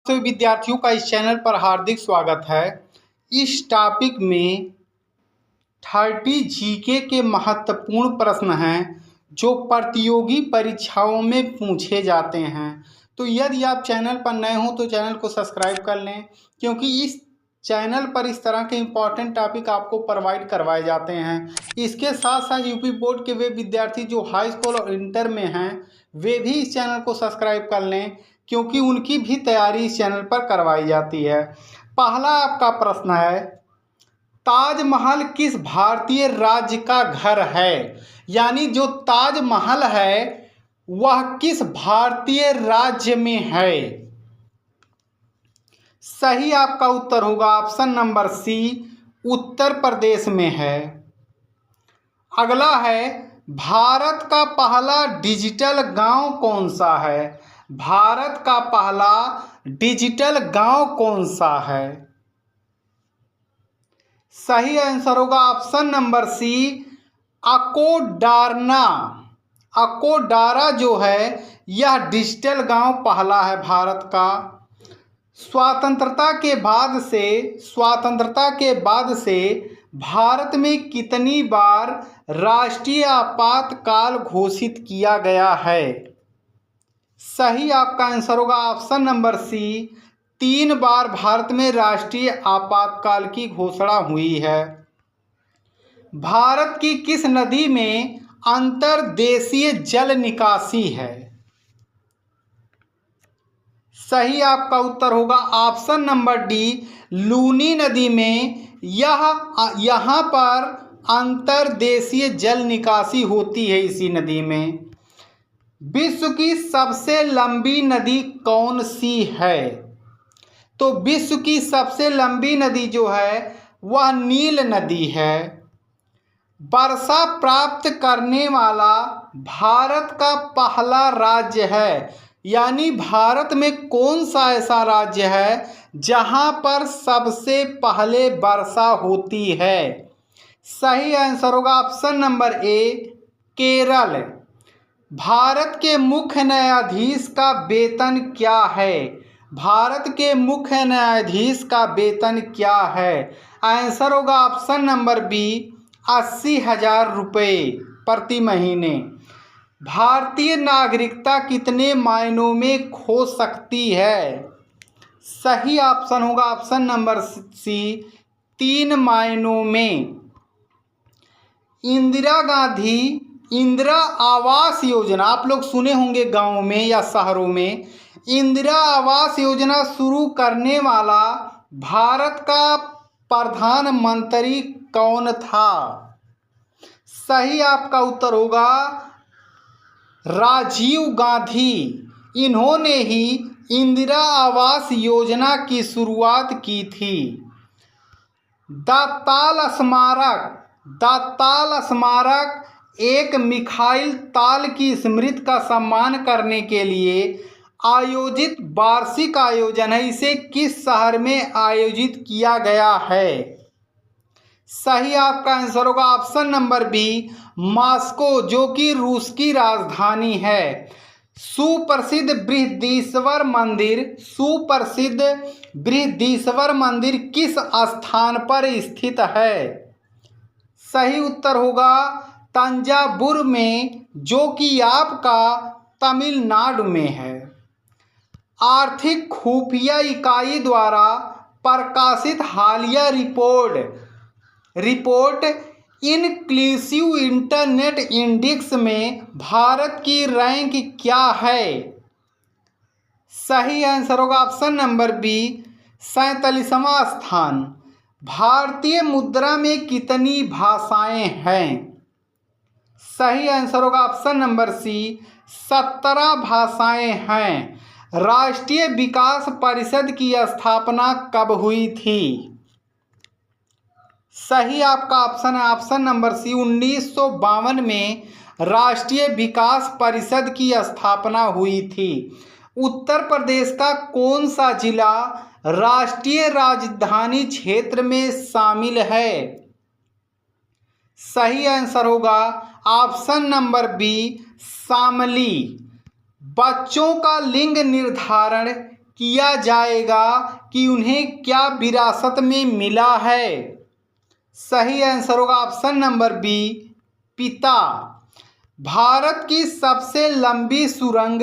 सभी विद्यार्थियों का इस चैनल पर हार्दिक स्वागत है। इस टॉपिक में 30 जीके के महत्वपूर्ण प्रश्न हैं जो प्रतियोगी परीक्षाओं में पूछे जाते हैं। तो यदि आप चैनल पर नए हो तो चैनल को सब्सक्राइब कर लें, क्योंकि इस चैनल पर इस तरह के इम्पॉर्टेंट टॉपिक आपको प्रोवाइड करवाए जाते हैं। इसके साथ साथ यूपी बोर्ड के वे विद्यार्थी जो हाई स्कूल और इंटर में हैं वे भी इस चैनल को सब्सक्राइब कर लें, क्योंकि उनकी भी तैयारी इस चैनल पर करवाई जाती है। पहला आपका प्रश्न है, ताजमहल किस भारतीय राज्य का घर है? यानी जो ताजमहल है वह किस भारतीय राज्य में है? सही आपका उत्तर होगा option number C, Uttar Pradesh में है। अगला है, भारत का पहला डिजिटल गांव कौन सा है? भारत का पहला डिजिटल गांव कौन सा है? सही आंसर होगा ऑप्शन नंबर सी, अकोडारना। अकोडारा जो है यह डिजिटल गांव पहला है भारत का। स्वतंत्रता के बाद से भारत में कितनी बार राष्ट्रीय आपातकाल घोषित किया गया है? सही आपका आंसर होगा ऑप्शन नंबर सी, 3 बार भारत में राष्ट्रीय आपातकाल की घोषणा हुई है। भारत की किस नदी में अंतर्देशीय जल निकासी है? सही आपका उत्तर होगा ऑप्शन नंबर डी, लूनी नदी में। यहाँ पर अंतर्देशीय जल निकासी होती है इसी नदी में। विश्व की सबसे लंबी नदी कौन सी है? तो विश्व की सबसे लंबी नदी जो है वह नील नदी है। वर्षा प्राप्त करने वाला भारत का पहला राज्य है, यानी भारत में कौन सा ऐसा राज्य है जहां पर सबसे पहले वर्षा होती है? सही आंसर होगा option number A, Kerala. Bharat के मुख्य न्यायाधीश का वेतन क्या है? भारत के मुख्य न्यायाधीश का वेतन क्या है? आंसर होगा ऑप्शन नंबर बी, 80,000 रुपये प्रति महीने। भारतीय नागरिकता कितने मायनों में खो सकती है? सही ऑप्शन होगा ऑप्शन नंबर सी, 3 मायनों में। इंदिरा गांधी इंदिरा आवास योजना आप लोग सुने होंगे गांव में या शहरों में। इंदिरा आवास योजना शुरू करने वाला भारत का प्रधानमंत्री कौन था? सही आपका उत्तर होगा राजीव गांधी। इन्होंने ही इंदिरा आवास योजना की शुरुआत की थी। दाताल स्मारक एक मिखाइल ताल की स्मृति का सम्मान करने के लिए आयोजित वार्षिक आयोजन है। इसे किस शहर में आयोजित किया गया है? सही आपका आंसर होगा ऑप्शन नंबर बी, मॉस्को, जो कि रूस की राजधानी है। सुप्रसिद्ध बृहदीश्वर मंदिर किस स्थान पर स्थित है? सही उत्तर होगा तंजावुर में, जो कि आपका तमिलनाडु में है। आर्थिक खुफिया इकाई द्वारा प्रकाशित हालिया रिपोर्ट इंक्लूसिव इंटरनेट इंडेक्स में भारत की रैंक क्या है? सही आंसर होगा ऑप्शन नंबर बी, 47वां स्थान। भारतीय मुद्रा में कितनी भाषाएं हैं? सही आंसर होगा ऑप्शन नंबर सी, 17 भाषाएं हैं। राष्ट्रीय विकास परिषद की स्थापना कब हुई थी? सही आपका ऑप्शन है ऑप्शन नंबर सी, 1952 में राष्ट्रीय विकास परिषद की स्थापना हुई थी। उत्तर प्रदेश का कौन सा जिला राष्ट्रीय राजधानी क्षेत्र में शामिल है? सही आंसर होगा ऑप्शन नंबर बी, शामली। बच्चों का लिंग निर्धारण किया जाएगा कि उन्हें क्या विरासत में मिला है। सही आंसर होगा ऑप्शन नंबर बी, पिता। भारत की सबसे लंबी सुरंग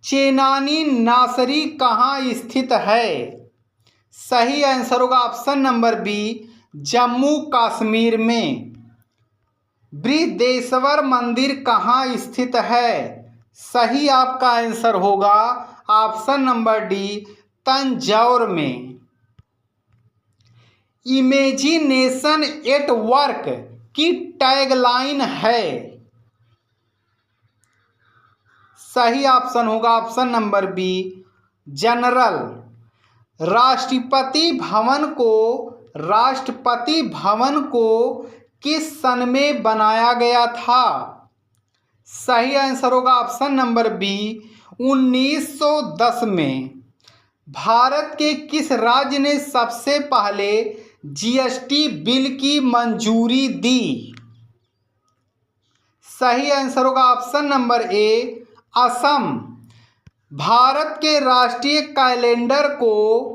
चेनानी नासरी कहाँ स्थित है। सही आंसर होगा option number B, Jammu Kashmir में। बृहदेश्वर मंदिर कहाँ स्थित है। सही आपका आंसर होगा ऑप्शन नंबर डी, तंजौर में। इमेजिनेशन एट वर्क की टैगलाइन है। सही ऑप्शन होगा option number B, general. Rashtrapati Bhavan को किस सन में बनाया गया था। सही आंसर होगा ऑप्शन नंबर बी, 1910 में। भारत के किस राज्य ने सबसे पहले जीएसटी बिल की मंजूरी दी। सही आंसर होगा option number A, Assam. Bharat के राष्ट्रीय कैलेंडर को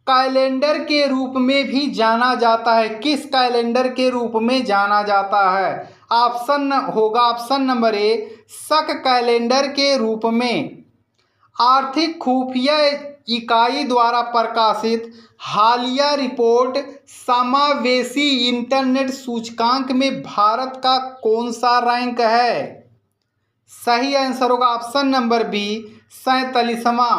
कैलेंडर के रूप में भी जाना जाता है। किस कैलेंडर के रूप में जाना जाता है। ऑप्शन होगा ऑप्शन नंबर ए, शक कैलेंडर के रूप में। आर्थिक खुफिया इकाई द्वारा प्रकाशित हालिया रिपोर्ट समावेशी इंटरनेट सूचकांक में भारत का कौन सा रैंक है। सही आंसर होगा ऑप्शन नंबर बी, 47वां।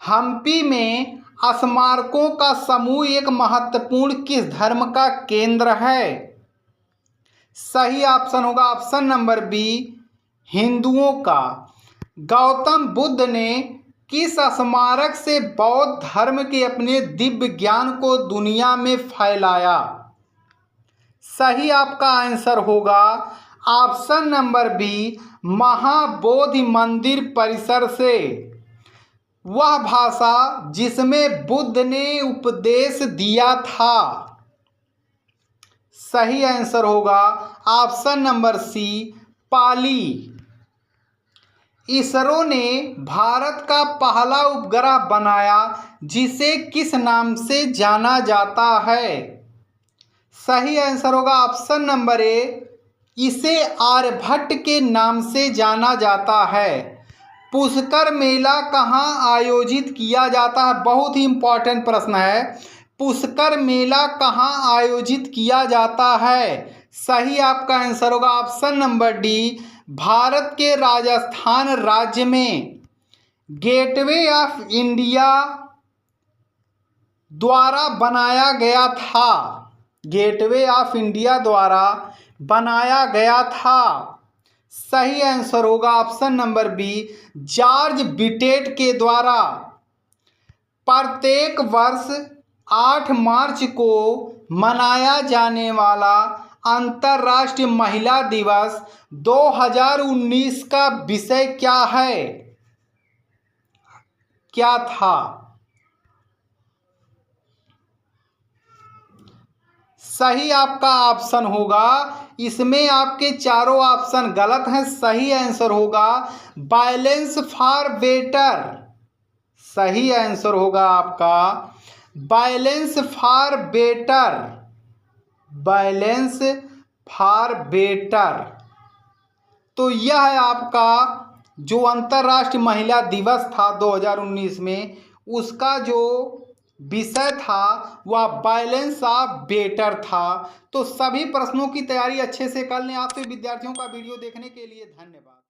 हम्पी में स्मारकों का समूह एक महत्वपूर्ण किस धर्म का केंद्र है। सही ऑप्शन होगा ऑप्शन नंबर बी, हिंदुओं का। गौतम बुद्ध ने किस स्मारक से बौद्ध धर्म के अपने दिव्य ज्ञान को दुनिया में फैलाया। सही आपका आंसर होगा ऑप्शन नंबर बी, महाबोधि मंदिर परिसर से। वह भाषा जिसमें बुद्ध ने उपदेश दिया था। सही आंसर होगा ऑप्शन नंबर सी, पाली। इसरो ने भारत का पहला उपग्रह बनाया जिसे किस नाम से जाना जाता है। सही आंसर होगा ऑप्शन नंबर ए, इसे आर्यभट्ट के नाम से जाना जाता है। पुष्कर मेला कहाँ आयोजित किया जाता है। बहुत ही इम्पोर्टेंट प्रश्न है। पुष्कर मेला कहाँ आयोजित किया जाता है। सही आपका आंसर होगा ऑप्शन नंबर डी, भारत के राजस्थान राज्य में। गेटवे ऑफ इंडिया द्वारा बनाया गया था। गेटवे ऑफ इंडिया द्वारा बनाया गया था। सही आंसर होगा ऑप्शन नंबर बी, जॉर्ज बिटेट के द्वारा। प्रत्येक वर्ष 8 मार्च को मनाया जाने वाला अंतर्राष्ट्रीय महिला दिवस 2019 का विषय क्या है। क्या था। सही आपका ऑप्शन होगा, इसमें आपके चारों ऑप्शन गलत हैं। सही आंसर होगा बैलेंस फॉर बेटर। सही आंसर होगा आपका balance for better. Balance for better. तो यह है आपका जो अंतर्राष्ट्रीय महिला दिवस था 2019 में, उसका जो विषय था वह बैलेंस ऑफ बेटर था। तो सभी प्रश्नों की तैयारी अच्छे से कर लें। आपसे विद्यार्थियों का वीडियो देखने के लिए धन्यवाद।